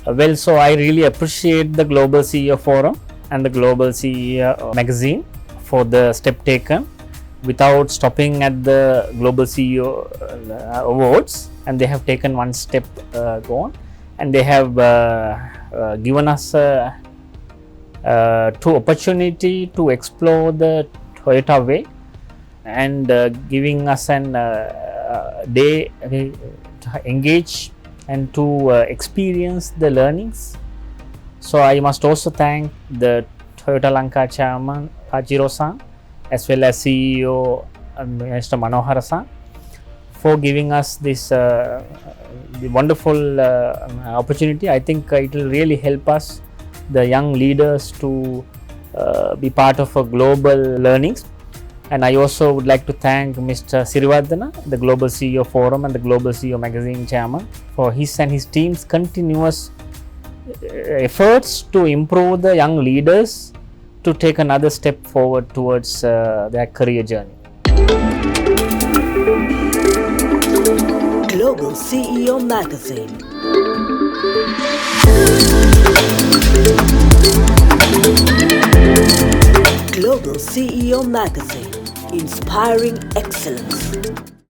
So I really appreciate the Global CEO Forum and the Global CEO magazine for the step taken without stopping at the Global CEO awards, and they have taken one step gone, and they have given us two opportunity to explore the Toyota way, and giving us an day to engage and to experience the learnings. So I must also thank the Toyota Lanka chairman Hajiro-san, as well as CEO Mr. Manohara-san, for giving us this wonderful opportunity. I think it will really help us, the young leaders, to be part of a global learnings. And I also would like to thank Mr. Sirivardhana, the Global CEO Forum and the Global CEO Magazine Chairman, for his and his team's continuous efforts to improve the young leaders to take another step forward towards their career journey. Global CEO Magazine. Global CEO Magazine, inspiring excellence.